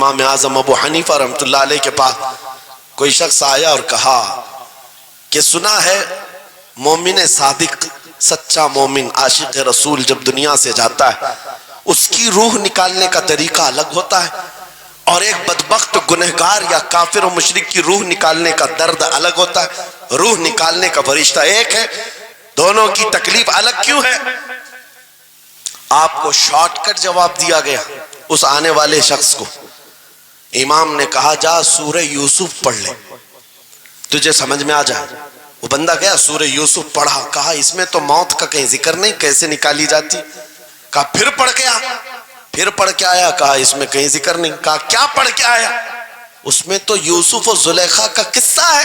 امام اعظم ابو حنیفہ رحمۃ اللہ علیہ کے پاس کوئی شخص آیا اور کہا کہ سنا ہے مومن صادق، سچا مومن عاشق رسول جب دنیا سے جاتا ہے اس کی روح نکالنے کا طریقہ الگ ہوتا ہے، اور ایک بدبخت گنہگار یا کافر و مشرک کی روح نکالنے کا درد الگ ہوتا ہے۔ روح نکالنے کا فرشتہ ایک ہے، دونوں کی تکلیف الگ کیوں ہے؟ آپ کو شارٹ کٹ جواب دیا گیا اس آنے والے شخص کو۔ امام نے کہا جا سورہ یوسف پڑھ لے، تجھے سمجھ میں آ جائے۔ وہ بندہ گیا سورہ یوسف پڑھا، کہا اس میں تو موت کا کہیں ذکر نہیں، کیسے نکالی جاتی؟ کہا پھر پڑھ کے آ، پھر پڑھ کے آیا، کہا اس میں کہیں ذکر نہیں۔ کہا کیا پڑھ کے آیا؟ اس میں تو یوسف و زلیخا کا قصہ ہے،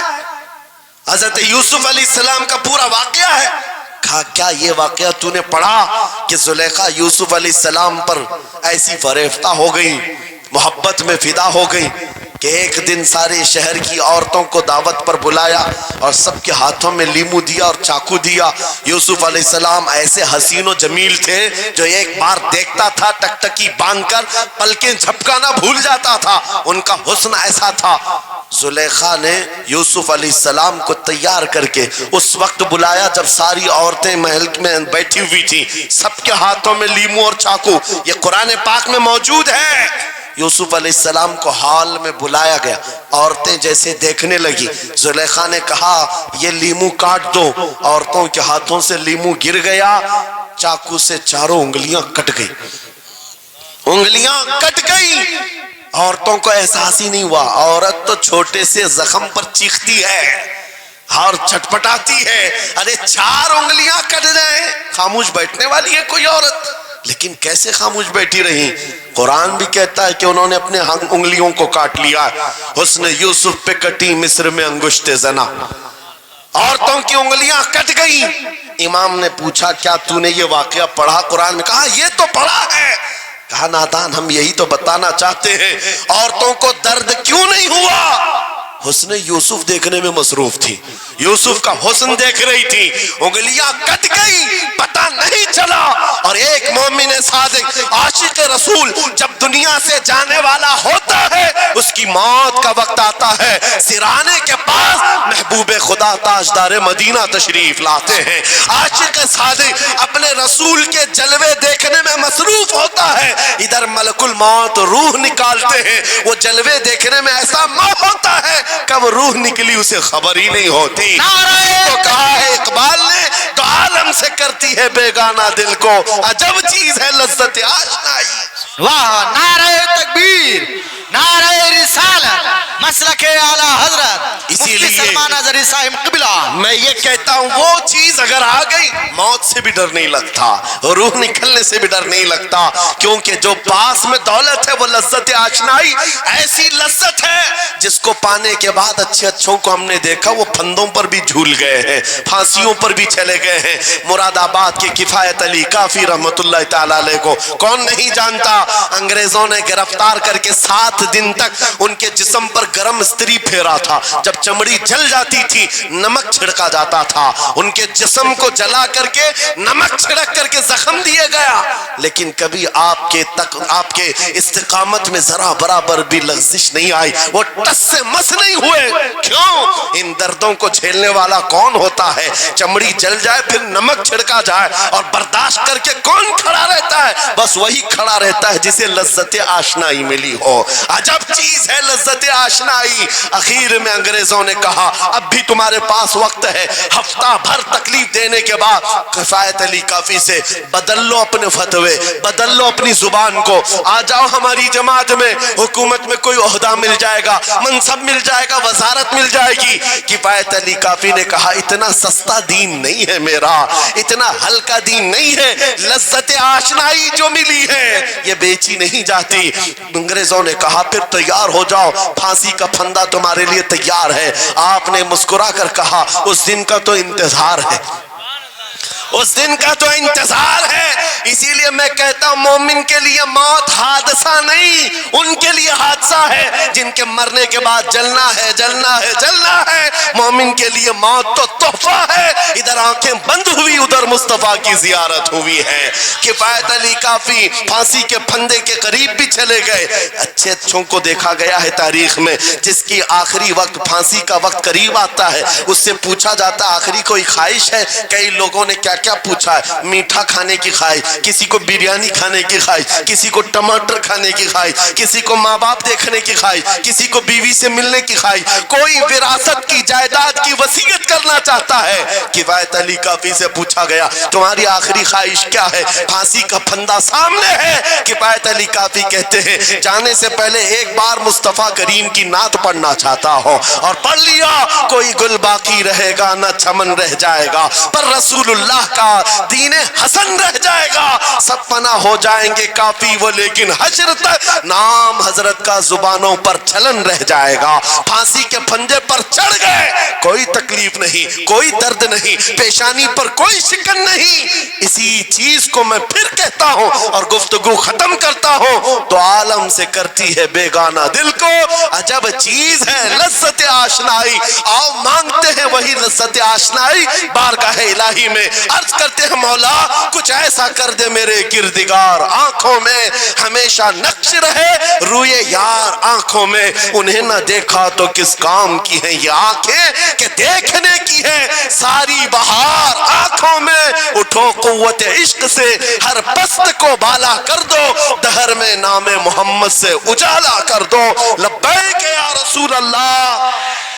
حضرت یوسف علیہ السلام کا پورا واقعہ ہے۔ کہا کیا یہ واقعہ تو نے پڑھا کہ زلیخا یوسف علیہ السلام پر ایسی فریفتہ ہو گئی، محبت میں فدا ہو گئی کہ ایک دن سارے شہر کی عورتوں کو دعوت پر بلایا اور سب کے ہاتھوں میں لیمو دیا اور چاقو دیا۔ یوسف علیہ السلام ایسے حسین و جمیل تھے جو ایک بار دیکھتا تھا ٹکٹکی باندھ کر پلکیں جھپکانا بھول جاتا تھا، ان کا حسن ایسا تھا۔ زلیخا نے یوسف علیہ السلام کو تیار کر کے اس وقت بلایا جب ساری عورتیں محل میں بیٹھی ہوئی تھی، سب کے ہاتھوں میں لیمو اور چاقو، یہ قرآن پاک میں موجود ہے۔ یوسف علیہ السلام کو ہال میں بلایا گیا، عورتیں جیسے دیکھنے لگی، زلیخا نے کہا یہ لیمو کاٹ دو، عورتوں کے ہاتھوں سے لیمو گر گیا، چاقو سے چاروں انگلیاں کٹ گئی، انگلیاں کٹ گئی۔ عورتوں کو احساس ہی نہیں ہوا، عورت تو چھوٹے سے زخم پر چیختی ہے اور چھٹپٹاتی ہے، ارے 4 انگلیاں کٹ جائیں، خاموش بیٹھنے والی ہے کوئی عورت؟ لیکن کیسے خاموش بیٹھی رہی؟ قرآن بھی کہتا ہے کہ انہوں نے اپنے انگلیوں کو کاٹ لیا۔ حسن یوسف پہ کٹی مصر میں انگشت زنا، عورتوں کی انگلیاں کٹ گئی۔ امام نے پوچھا کیا تو نے یہ واقعہ پڑھا قرآن میں؟ کہا یہ تو پڑھا ہے۔ کہا نادان ہم یہی تو بتانا چاہتے ہیں، عورتوں کو درد کیوں نہیں ہوا؟ حسن یوسف دیکھنے میں مصروف تھی، یوسف کا حسن دیکھ رہی تھی، انگلیاں کٹ گئی، پتہ نہیں چلا۔ اور ایک مومن صادق عاشق رسول جب دنیا سے جانے والا ہوتا ہے اس کی موت کا وقت آتا ہے، سرانے کے پاس محبوب خدا تاجدار مدینہ تشریف لاتے ہیں۔ عاشق صادق اپنے رسول کے جلوے دیکھنے میں مصروف ہوتا ہے، ادھر ملک الموت روح نکالتے ہیں، وہ جلوے دیکھنے میں ایسا موہ ہوتا ہے کب روح نکلی اسے خبر ہی نہیں ہوتی۔ تو کہا ہے اقبال نے تو عالم سے کرتی ہے بیگانہ دل کو، عجب چیز ہے لذت آشنائی۔ واہ، نعرہ تکبیر، نعرہ رسالت، مسلک اعلی حضرت اسی لیے سلمان اظہری صاحب قبلہ۔ میں یہ کہتا ہوں وہ چیز اگر آ گئی موت سے بھی ڈر نہیں لگتا، روح نکلنے سے بھی ڈر نہیں لگتا، کیونکہ جو پاس میں دولت ہے وہ لذت آشنائی ایسی لذت ہے جس کو پانے کے بعد اچھے اچھوں کو ہم نے دیکھا وہ پھندوں پر بھی جھول گئے ہیں، پھانسیوں پر بھی چلے گئے ہیں۔ مراد آباد کے کفایت علی کافی رحمت اللہ تعالیٰ علیہ کو کون نہیں جانتا؟ انگریزوں نے گرفتار کر کے 7 دن تک ان کے جسم پر گرم استری پھیرا تھا، جب چمڑی جل جاتی تھی نمک چھڑکا جاتا تھا، ان کے جسم کو جلا کر کے نمک چھڑک کر کے زخم دیے گیا، لیکن کبھی آپ کے استقامت میں ذرا برابر بھی لغزش نہیں آئی، وہ ٹس سے مس نہیں ہوئے۔ کیوں؟ ان دردوں کو جھیلنے والا کون ہوتا ہے؟ چمڑی جل جائے پھر نمک چھڑکا جائے اور برداشت کر کے کون کھڑا رہتا ہے؟ بس وہی کھڑا رہتا ہے جسے لذت آشنائی ملی ہو۔ عجب چیز ہے لذت آشنائی۔ اخیر میں انگریزوں نے کہا اب بھی تمہارے پاس وقت ہے، ہفتہ بھر تکلیف دینے کے بعد کفایت علی کافی سے بدل لو اپنے فتوے، بدل لو اپنی زبان کو، آ جاؤ ہماری جماعت میں، حکومت میں کوئی عہدہ مل جائے گا، منصب مل جائے گا، وزارت مل جائے گی۔ کفایت علی کافی نے کہا اتنا سستا دین نہیں ہے میرا، اتنا ہلکا دین نہیں ہے، لذت آشنائی جو ملی ہے یہ بیچی نہیں جاتی۔ انگریزوں نے کہا پھر تیار ہو جاؤ، پھانسی کا پھندا تمہارے لیے تیار ہے۔ آپ نے مسکرا کر کہا اس دن کا تو انتظار ہے، اس دن کا تو انتظار ہے. اسی لیے میں کہتا ہوں مومن کے لیے موت حادثہ نہیں، ان کے لیے حادثہ ہے جن کے مرنے کے بعد جلنا ہے جلنا ہے جلنا ہے. مومن کے لیے موت تو تحفہ ہے. ادھر آنکھیں بند ہوئی، ادھر مصطفیٰ کی زیارت ہوئی ہے. کفایت علی کافی پھانسی کے پھندے کے قریب بھی چلے گئے. اچھے اچھوں کو دیکھا گیا ہے تاریخ میں، جس کی آخری وقت پھانسی کا وقت قریب آتا ہے اس سے پوچھا جاتا آخری کوئی خواہش ہے. کئی لوگوں نے کیا کیا پوچھا ہے، میٹھا کھانے کی خواہش، کسی کو بریانی کھانے کی خواہش، کسی کو ٹماٹر کھانے کی خواہش، کسی کو ماں باپ دیکھنے کی خواہش، کسی کو بیوی سے ملنے کی خواہش، کوئی وراثت کی جائیداد کی وصیت کرنا چاہتا ہے. کفایت علی کافی سے پوچھا گیا تمہاری آخری خواہش کیا ہے؟ پھانسی کا پھندا سامنے ہے. کفایت علی کافی کہتے ہیں جانے سے پہلے ایک بار مصطفیٰ کریم کی نعت پڑھنا چاہتا ہوں، اور پڑھ لیا کوئی گل باقی رہے گا نہ چمن رہ جائے گا، پر رسول اللہ کا دین حسن رہ جائے گا. سب فنا ہو جائیں گے کافی وہ، لیکن حشر تک نام حضرت کا زبانوں پر چلن رہ جائے گا. پھانسی کے پھندے پر چڑھ گئے، کوئی تکلیف نہیں، کوئی درد نہیں، پیشانی پر کوئی شکن نہیں. اسی چیز کو میں پھر کہتا ہوں اور گفتگو ختم کرتا ہوں، تو عالم سے کرتی ہے بیگانہ دل کو عجب چیز ہے لذت آشنائی. آؤ مانگتے ہیں وہی لذت آشنائی بارگاہ الہی میں. عرض کرتے ہیں مولا کچھ ایسا کر دے میرے کردگار، آنکھوں میں ہمیشہ نقش رہے روئے یار آنکھوں میں. انہیں نہ دیکھا تو کس کام کی ہیں یہ آنکھیں کہ دیکھنے کی ہے ساری بہار آنکھوں میں. اٹھو قوت عشق سے ہر پست کو بالا کر دو، دہر میں نام محمد سے اجالا کر دو. لبیک یا رسول اللہ.